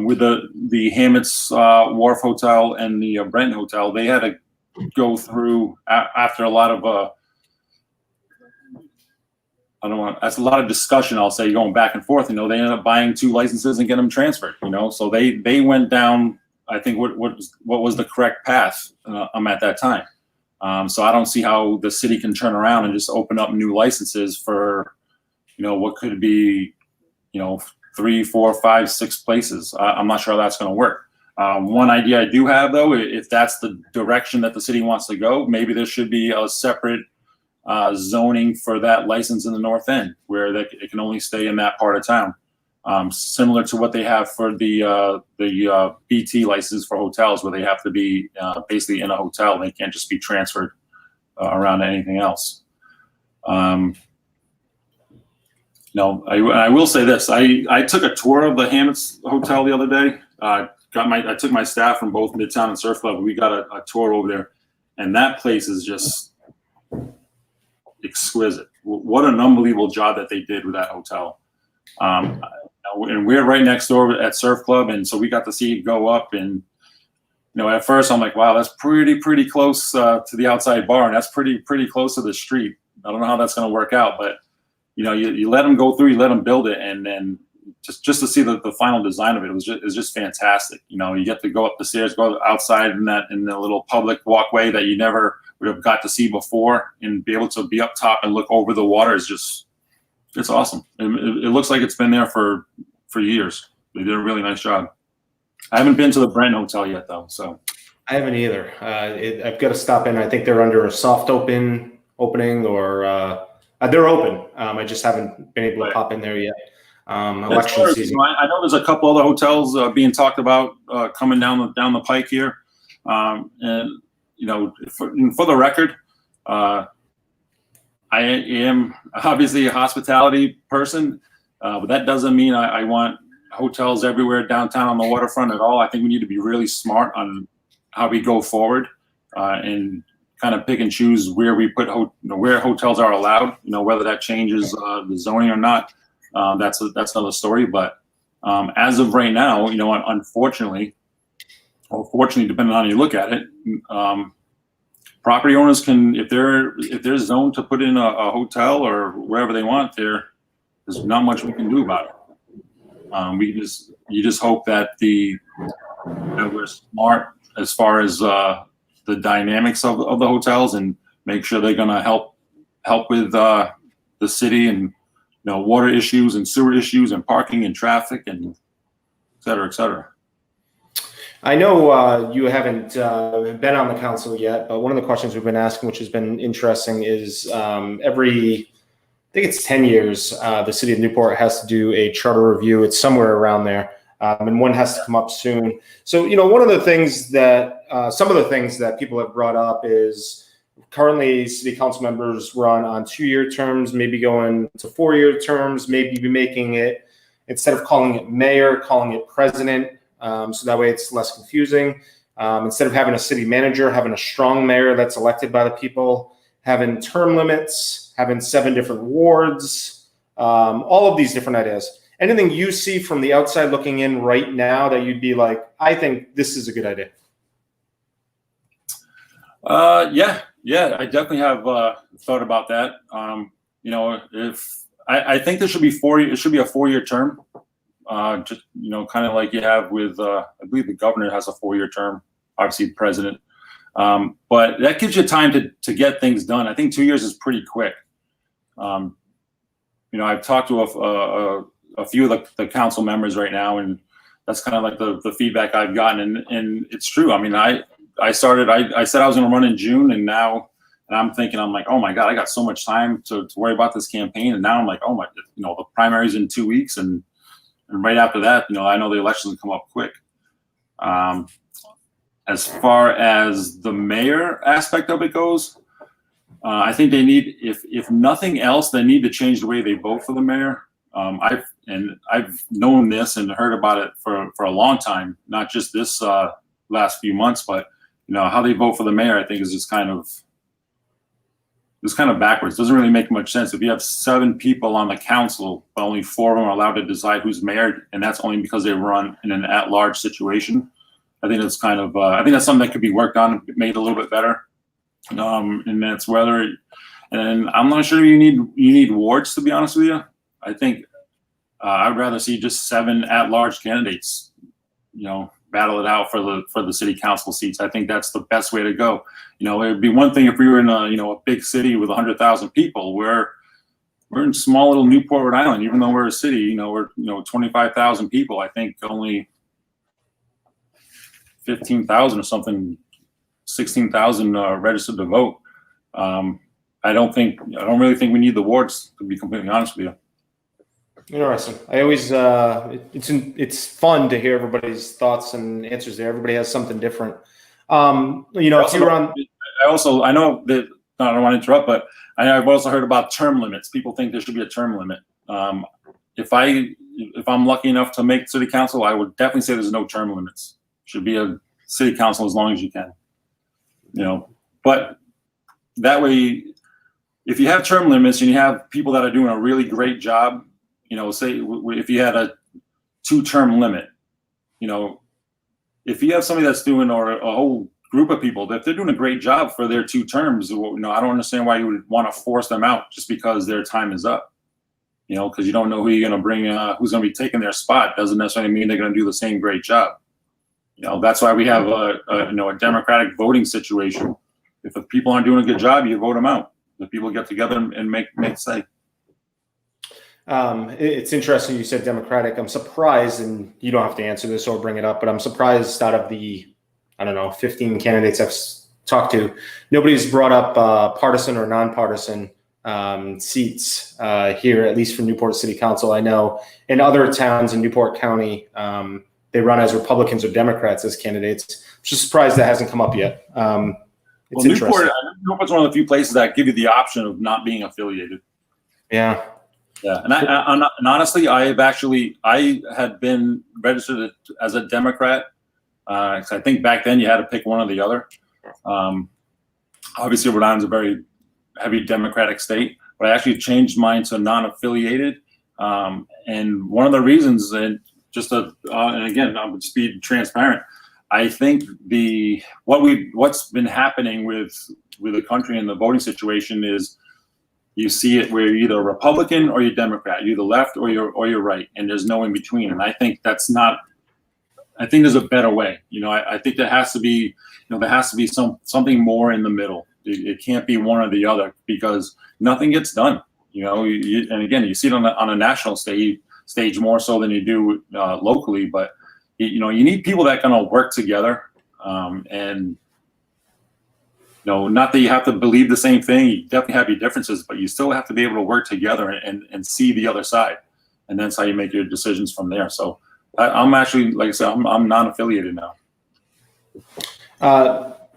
With the Hammett's Wharf Hotel and the Brent Hotel, they had to go through after a lot of that's a lot of discussion, I'll say, going back and forth. They ended up buying 2 licenses and get them transferred. So they went down, I think, what was the correct path at that time. So I don't see how the city can turn around and just open up new licenses for what could be 3, 4, 5, 6 places. I'm not sure how that's going to work. One idea I do have, though, if that's the direction that the city wants to go, maybe there should be a separate zoning for that license in the North End, where it can only stay in that part of town, similar to what they have for the BT license for hotels, where they have to be basically in a hotel. They can't just be transferred around to anything else. I will say this: I took a tour of the Hammett's Hotel the other day. I took my staff from both Midtown and Surf Club. We got a tour over there, and that place is just exquisite. What an unbelievable job that they did with that hotel. And we're right next door at Surf Club, and so we got to see it go up. And at first I'm like, wow, that's pretty close to the outside bar, and that's pretty close to the street. I don't know how that's going to work out, but you let them go through, you let them build it, and then just to see the final design of it, is just fantastic. You get to go up the stairs, go outside in the little public walkway that you never would have got to see before, and be able to be up top and look over the water it's awesome. It looks like it's been there for years. They did a really nice job. I haven't been to the Brent Hotel yet, though. So I haven't either. I've got to stop in. I think they're under a soft opening, or they're open. I just haven't been able to pop in there yet. Election season. I know there's a couple other hotels being talked about coming down the pike here, and for the record, I am obviously a hospitality person, but that doesn't mean I want hotels everywhere downtown on the waterfront at all. I think we need to be really smart on how we go forward, and kind of pick and choose where we put where hotels are allowed. Whether that changes the zoning or not, that's another story. But as of right now, unfortunately, or fortunately, depending on how you look at it, property owners can, if they're zoned to put in a hotel or wherever they want, there's not much we can do about it. You just hope that we're smart as far as the dynamics of the hotels, and make sure they're going to help with the city, and water issues and sewer issues and parking and traffic and et cetera, et cetera. I know you haven't been on the council yet, but one of the questions we've been asking, which has been interesting, is I think it's 10 years, the city of Newport has to do a charter review. It's somewhere around there, and one has to come up soon. So, one of the things that, some of the things that people have brought up is currently city council members run on 2-year terms, maybe going to 4-year terms, maybe be making it, instead of calling it mayor, calling it president. So that way it's less confusing. Instead of having a city manager, having a strong mayor that's elected by the people, having term limits, having 7 different wards, all of these different ideas. Anything you see from the outside looking in right now that you'd be like, I think this is a good idea? Yeah, I definitely have thought about that. If I think there should be it should be a 4-year term. Just kind of like you have with I believe the governor has a 4-year term, obviously the president, but that gives you time to get things done. I think 2 years is pretty quick. I've talked to a few of the council members right now, and that's kind of like the feedback I've gotten, and it's true. I mean, I said I was going to run in June, and I'm thinking, I'm like, oh my God, I got so much time to worry about this campaign, and now I'm like, oh my, the primary's in 2 weeks, and right after that, I know the elections come up quick. As far as the mayor aspect of it goes, I think they need, if nothing else, they need to change the way they vote for the mayor. I've known this and heard about it for a long time, not just this last few months, but how they vote for the mayor, I think, is just kind of backwards. Doesn't really make much sense. If you have 7 people on the council, but only 4 of them are allowed to decide who's mayor, and that's only because they run in an at-large situation, I think that's I think that's something that could be worked on, made a little bit better. And that's and I'm not sure you need wards, to be honest with you. I think I'd rather see just 7 at-large candidates, battle it out for the city council seats. I think that's the best way to go. It would be one thing if we were in a big city with 100,000 people. We're in small little Newport, Rhode Island. Even though we're a city, we're 25,000 people. I think only 15,000 or something, 16,000 registered to vote. I don't really think we need the wards, to be completely honest with you. Interesting. I always it's fun to hear everybody's thoughts and answers there. Everybody has something different. If you were on, I know that I don't want to interrupt, but I've also heard about term limits. People think there should be a term limit. If I'm lucky enough to make city council, I would definitely say there's no term limits. Should be a city council as long as you can. But that way, if you have term limits and you have people that are doing a really great job, say if you had a 2-term limit, if you have somebody that's doing, or a whole group of people, that if they're doing a great job for their 2 terms, I don't understand why you would want to force them out just because their time is up. Because you don't know who you're going to bring, who's going to be taking their spot. Doesn't necessarily mean they're going to do the same great job. That's why we have a democratic voting situation. If the people aren't doing a good job, you vote them out. The people get together and make say. It's interesting you said democratic. I'm surprised, and you don't have to answer this or bring it up, but I'm surprised out of the, I don't know, 15 candidates I've talked to, nobody's brought up partisan or nonpartisan seats here, at least for Newport City Council. I know in other towns in Newport County, they run as Republicans or Democrats as candidates. I'm just surprised that hasn't come up yet. It's interesting. Newport's one of the few places that give you the option of not being affiliated. Yeah. Yeah, and honestly, I had been registered as a Democrat. 'Cause I think back then you had to pick one or the other. Obviously, Rhode Island's a very heavy Democratic state, but I actually changed mine to non-affiliated. And one of the reasons, and again, I'm just being transparent. I think what's been happening with the country and the voting situation is, you see it where you're either a Republican or you're Democrat, you're the left or you're right, and there's no in between. And I think that's not. I think there's a better way. I think there has to be, something more in the middle. It can't be one or the other, because nothing gets done. And again, you see it on a national stage more so than you do locally. But you need people that kind of work together, and. Not that you have to believe the same thing. You definitely have your differences, but you still have to be able to work together and see the other side. And that's how you make your decisions from there. So I'm actually, like I said, I'm non-affiliated now.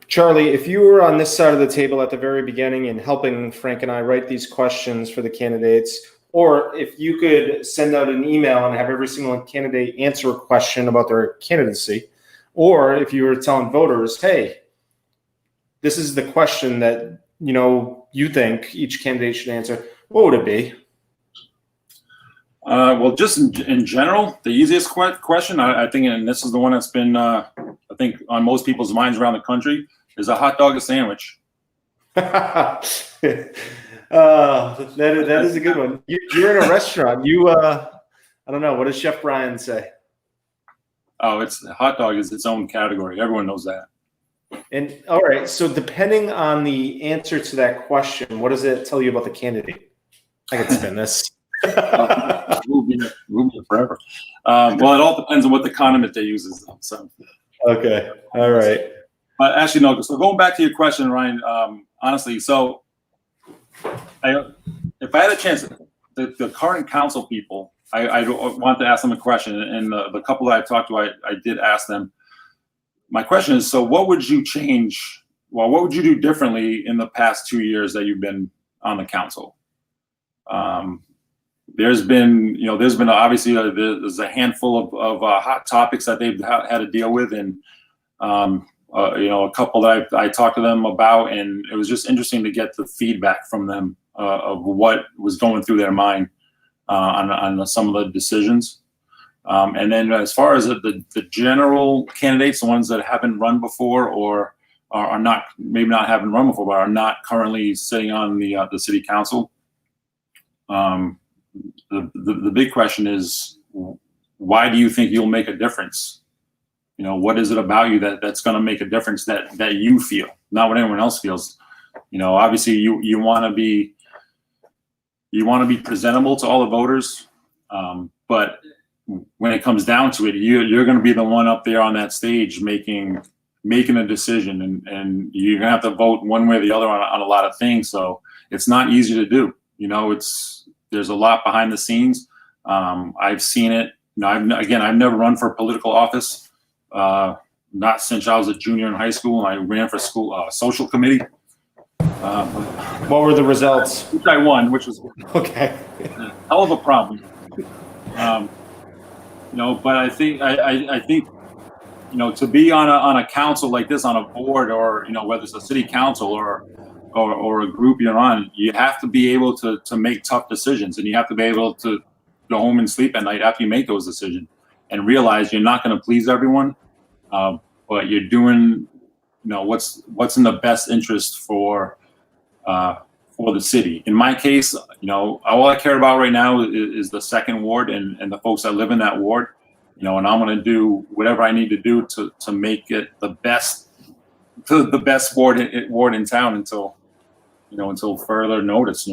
Charlie, if you were on this side of the table at the very beginning and helping Frank and I write these questions for the candidates, or if you could send out an email and have every single candidate answer a question about their candidacy, or if you were telling voters, hey, this is the question that, you think each candidate should answer, what would it be? Well, just in general, the easiest question, I think, and this is the one that's been, I think, on most people's minds around the country, is a hot dog a sandwich? That is a good one. You're in a restaurant. I don't know. What does Chef Brian say? Oh, hot dog is its own category. Everyone knows that. And all right, so depending on the answer to that question, what does it tell you about the candidate? I can spin this. We'll be forever. Well, it all depends on what the condiment they use. So. Okay. All right. But actually, no. So going back to your question, Ryan, honestly, so if I had a chance, the current council people, I want to ask them a question, and the couple that I talked to, I did ask them. My question is, so what would you change? Well, what would you do differently in the past 2 years that you've been on the council? There's been obviously there's a handful of hot topics that they've had to deal with, and a couple that I talked to them about, and it was just interesting to get the feedback from them of what was going through their mind on some of the decisions. And then as far as the general candidates, the ones that haven't run before or are not, maybe not haven't run before, but are not currently sitting on the city council. The big question is, why do you think you'll make a difference? What is it about you that's going to make a difference that you feel, not what anyone else feels? Obviously you want to be presentable to all the voters, but when it comes down to it, you're going to be the one up there on that stage making a decision, and you're going to have to vote one way or the other on a lot of things. So it's not easy to do. There's a lot behind the scenes. I've seen it. I've never run for political office, not since I was a junior in high school, and I ran for school social committee. What were the results? Which I won, which was okay. Hell of a problem. But I think to be on a council like this, on a board, or whether it's a city council or a group you're on, you have to be able to make tough decisions, and you have to be able to go home and sleep at night after you make those decisions, and realize you're not going to please everyone, but you're doing what's in the best interest for the city. In my case, all I care about right now is the second ward and the folks that live in that ward, and I'm going to do whatever I need to do to make it the best ward in town until further notice.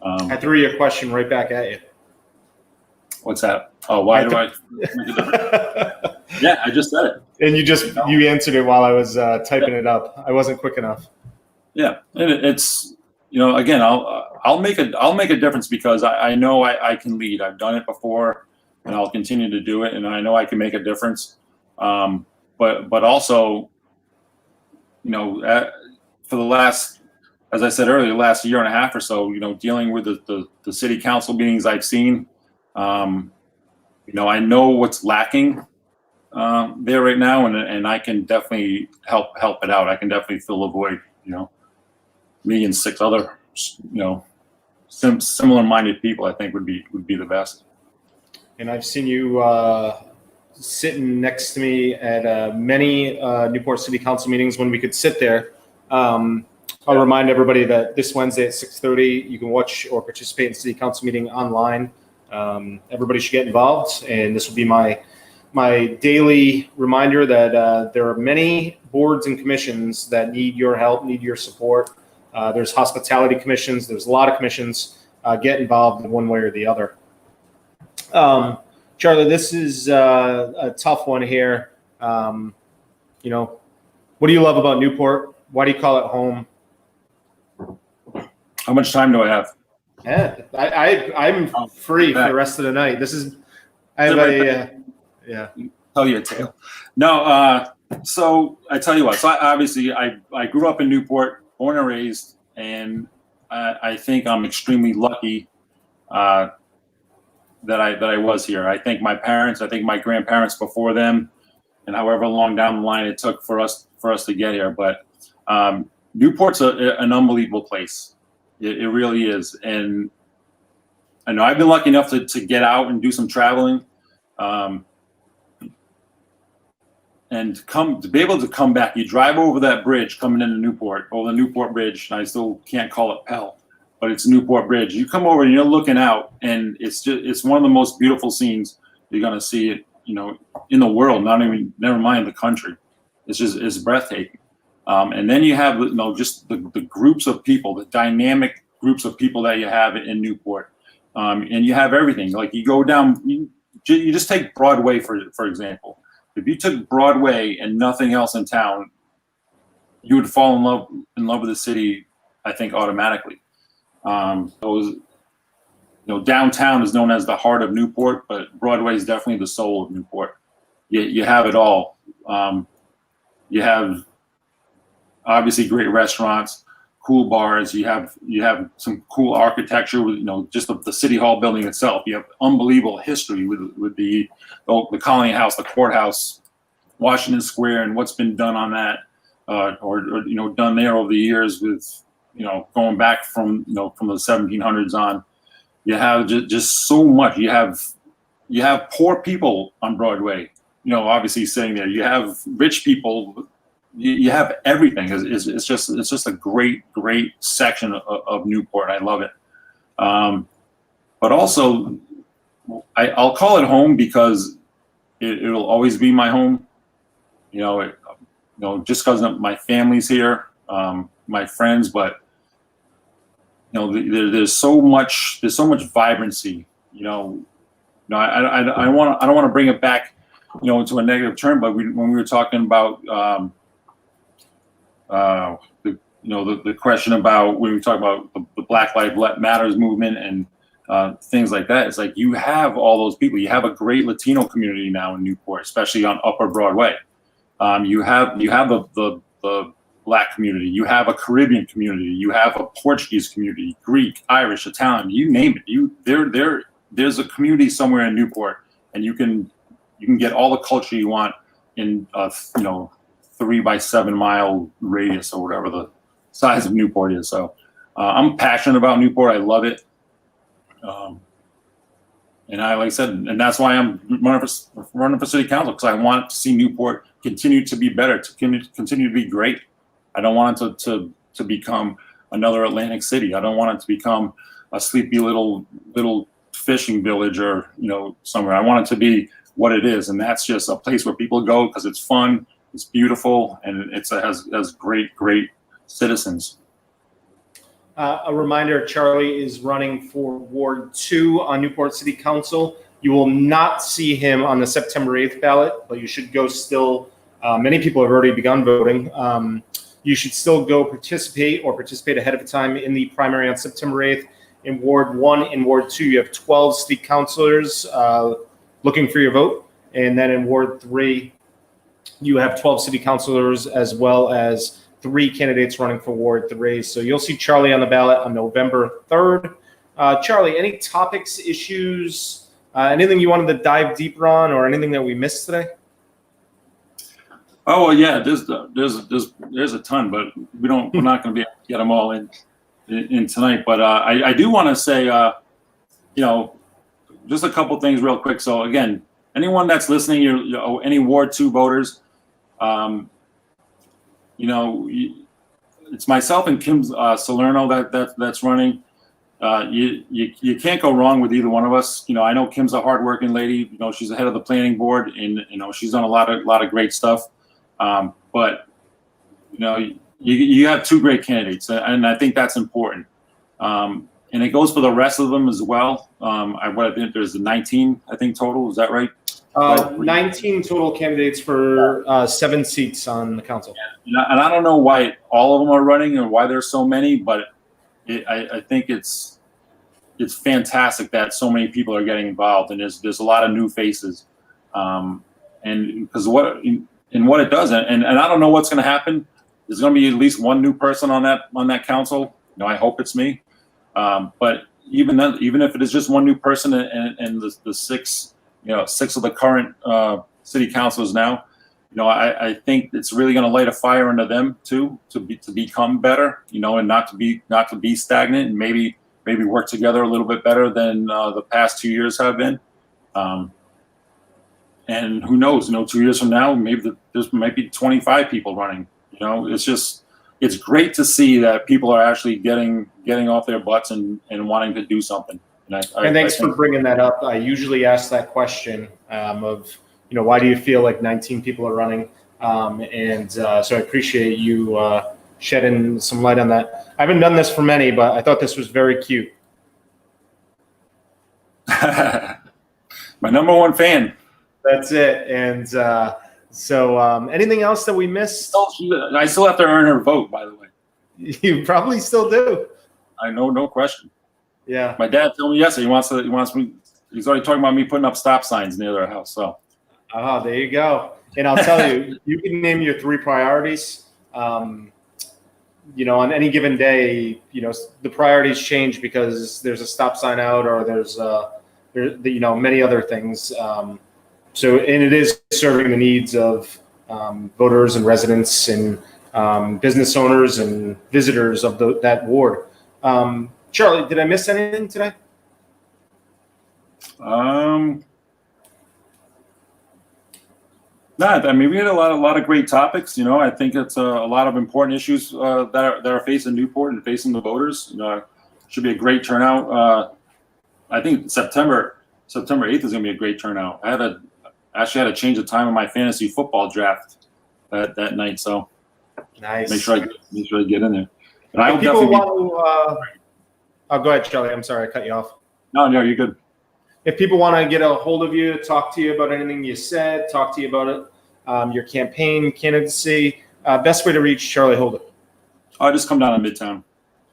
I threw you a question right back at you. What's that? Oh, why do I make a difference? Yeah, I just said it. And you answered it while I was typing it up. I wasn't quick enough. Yeah, and it's, again, I'll make a difference because I know I can lead. I've done it before, and I'll continue to do it, and I know I can make a difference. But also, for the last, as I said earlier, last year and a half or so, dealing with the city council meetings I've seen, I know what's lacking there right now, and I can definitely help it out. I can definitely fill a void. Me and 6 other, similar-minded people, I think would be the best. And I've seen you sitting next to me at many Newport City Council meetings when we could sit there. I'll remind everybody that this Wednesday at 6:30, you can watch or participate in City Council meeting online. Everybody should get involved, and this will be my daily reminder that there are many boards and commissions that need your help, need your support. There's hospitality commissions. There's a lot of commissions. Get involved in one way or the other. Charlie, this is a tough one here. What do you love about Newport? Why do you call it home? How much time do I have? Yeah, I'm free for the rest of the night. Tell you a tale. No, so I tell you what. So I grew up in Newport, born and raised, and I think I'm extremely lucky that I was here. I think my parents, I think my grandparents before them, and however long down the line it took for us to get here. But Newport's an unbelievable place. It really is, and I know I've been lucky enough to get out and do some traveling. And to be able to come back, you drive over that bridge coming into Newport, over the Newport Bridge, and I still can't call it Pell, but it's Newport Bridge. You come over and you're looking out, and it's one of the most beautiful scenes you're gonna see, in the world. Never mind the country. It's breathtaking. And then you have, just the groups of people, the dynamic groups of people that you have in Newport, and you have everything. Like you go down, you just take Broadway for example. If you took Broadway and nothing else in town, you would fall in love with the city, I think, automatically. Downtown is known as the heart of Newport, but Broadway is definitely the soul of Newport. You have it all. You have obviously great restaurants, cool bars. You have some cool architecture with just the city hall building itself. You have unbelievable history with the Colony House, the courthouse, Washington Square, and what's been done on that, or done there over the years with going back from the 1700s on. You have just so much. You have poor people on Broadway, obviously sitting there. You have rich people. You have everything. It's just a great section of Newport. I love it. But also, I'll call it home because it'll always be my home. Just because my family's here, my friends, but there's so much vibrancy. I don't want to bring it back, into a negative term, but when we were talking about the question about when we talk about the Black Lives Matters movement and things like that, it's like you have all those people. You have a great Latino community now in Newport, especially on Upper Broadway. You have the Black community. You have a Caribbean community. You have a Portuguese community, Greek, Irish, Italian. You name it. There's a community somewhere in Newport, and you can get all the culture you want in 3 by 7 mile radius or whatever the size of Newport is. So I'm passionate about Newport. I love it. And like I said, and that's why I'm running for city council, because I want to see Newport continue to be better, to continue to be great. I don't want it to become another Atlantic City. I don't want it to become a sleepy little fishing village or somewhere. I want it to be what it is, and that's just a place where people go because it's fun, it's beautiful, and it has great citizens. A reminder, Charlie is running for Ward 2 on Newport City Council. You will not see him on the September 8th ballot, but you should go still. Many people have already begun voting. You should still go participate ahead of time in the primary on September 8th. In Ward 1 and Ward 2, you have 12 city councilors looking for your vote. And then in Ward 3, you have 12 city councilors as well as 3 candidates running for Ward 3. So you'll see Charlie on the ballot on November 3rd. Charlie, any topics, issues, anything you wanted to dive deeper on, or anything that we missed today? Oh well, yeah. There's a ton, but we're not going to be able to get them all in tonight. But I do want to say, just a couple things real quick. So again, anyone that's listening, any Ward 2 voters, it's myself and Kim Salerno that's running. You can't go wrong with either one of us. I know Kim's a hardworking lady. She's the head of the planning board, and she's done a lot of great stuff. But you have 2 great candidates, and I think that's important. And it goes for the rest of them as well. I think there's 19, I think, total. Is that right? 19 total candidates for 7 seats on the council. And I don't know why all of them are running and why there's so many, but I think it's fantastic that so many people are getting involved, and there's a lot of new faces. And because what it does, and I don't know what's going to happen. There's going to be at least one new person on that council. I hope it's me. But even if it is just one new person, and the 6 of the current city councilors now, I think it's really going to light a fire under them too, to become better, and not to be stagnant, and maybe work together a little bit better than the past 2 years have been. And who knows, 2 years from now, maybe there might be 25 people running. It's great to see that people are actually getting off their butts and wanting to do something. And thanks for bringing that up. I usually ask that question of, why do you feel like 19 people are running? So I appreciate you shedding some light on that. I haven't done this for many, but I thought this was very cute. My number 1 fan. That's it. And so anything else that we missed? I still have to earn her vote, by the way. You probably still do. I know, no question. Yeah. My dad told me yesterday he's already talking about me putting up stop signs near their house. So. Oh, there you go. And I'll tell you, you can name your 3 priorities. On any given day, the priorities change because there's a stop sign out, or there's many other things. And it is serving the needs of voters and residents and business owners and visitors of that ward. Charlie, did I miss anything today? No, I mean, we had a lot of great topics. I think it's a lot of important issues that are facing Newport and facing the voters. Should be a great turnout. I think September 8th is going to be a great turnout. I had to change the time of my fantasy football draft that night, so nice. Make sure I get in there. But I hope people want to. Oh, go ahead, Charlie. I'm sorry, I cut you off. No, you're good. If people want to get a hold of you, talk to you about anything you said, talk to you about it, your campaign, candidacy, best way to reach Charlie Holder. I just come down to Midtown.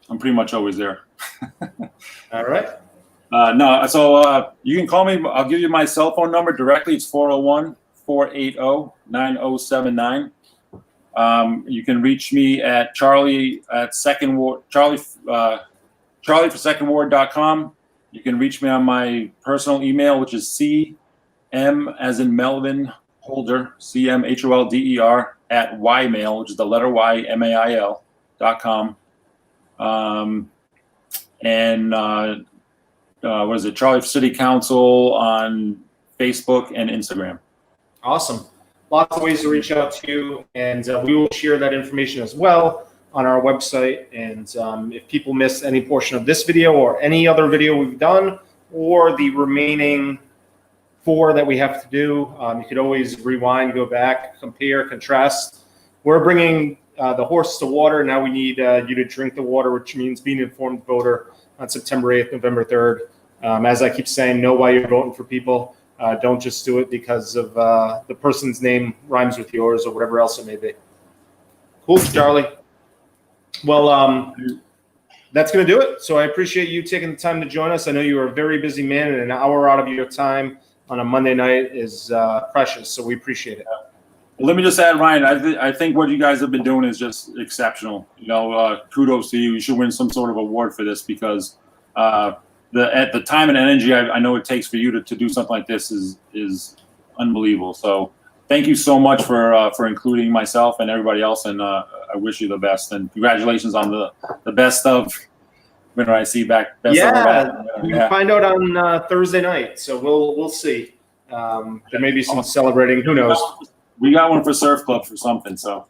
I'm pretty much always there. All right. So you can call me. I'll give you my cell phone number directly. It's 401-480-9079. You can reach me at Charlie at Second Ward, Charlie for secondward.com. You can reach me on my personal email, which is CM as in Melvin Holder, CMHOLDER at ymail, which is the letter Y, MAIL.com. What is it? Charlie for City Council on Facebook and Instagram. Awesome. Lots of ways to reach out to you, and we will share that information as well on our website. And if people miss any portion of this video or any other video we've done, or the remaining 4 that we have to do, you could always rewind, go back, compare, contrast. We're bringing the horse to water. Now we need you to drink the water, which means being an informed voter on September 8th, November 3rd. As I keep saying, know why you're voting for people. Don't just do it because of the person's name rhymes with yours or whatever else it may be. Cool, Charlie. Well, that's going to do it. So I appreciate you taking the time to join us. I know you are a very busy man, and an hour out of your time on a Monday night is precious. So we appreciate it. Let me just add, Ryan, I think what you guys have been doing is just exceptional. Kudos to you. You should win some sort of award for this, because the time and energy I know it takes for you to do something like this is unbelievable. So thank you so much for including myself and everybody else, and I wish you the best, and congratulations on the best of winner I see back. Best we'll find out on Thursday night, so we'll see. There may be some celebrating. Who knows? We got one for Surf Club for something. So.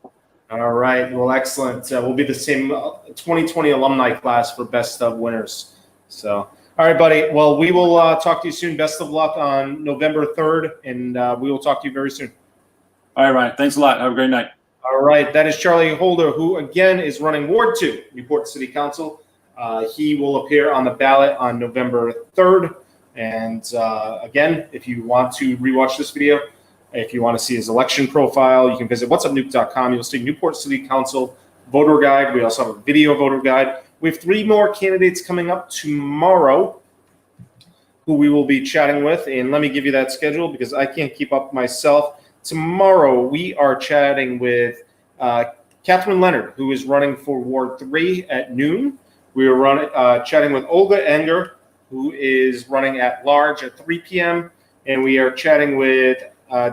All right. Well, excellent. We'll be the same 2020 alumni class for best of winners. So. All right, buddy. Well, we will talk to you soon. Best of luck on November 3rd, and we will talk to you very soon. All right, Ryan. Thanks a lot. Have a great night. All right. That is Charlie Holder, who, again, is running Ward 2, Newport City Council. He will appear on the ballot on November 3rd. And, again, if you want to rewatch this video, if you want to see his election profile, you can visit whatsupnewp.com. You'll see Newport City Council voter guide. We also have a video voter guide. We have 3 more candidates coming up tomorrow who we will be chatting with. And let me give you that schedule because I can't keep up myself. Tomorrow, we are chatting with Catherine Leonard, who is running for Ward 3 at noon. We are chatting with Olga Enger, who is running at large at 3 p.m. And we are chatting with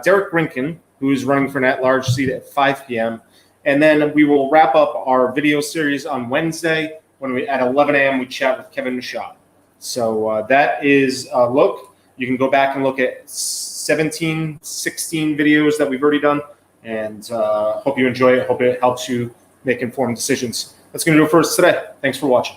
Derek Brinken, who is running for an at-large seat at 5 p.m. And then we will wrap up our video series on Wednesday when at 11 a.m. we chat with Kevin Mashad. So that is a look. You can go back and look at 16 videos that we've already done. And hope you enjoy it. Hope it helps you make informed decisions. That's going to do it for us today. Thanks for watching.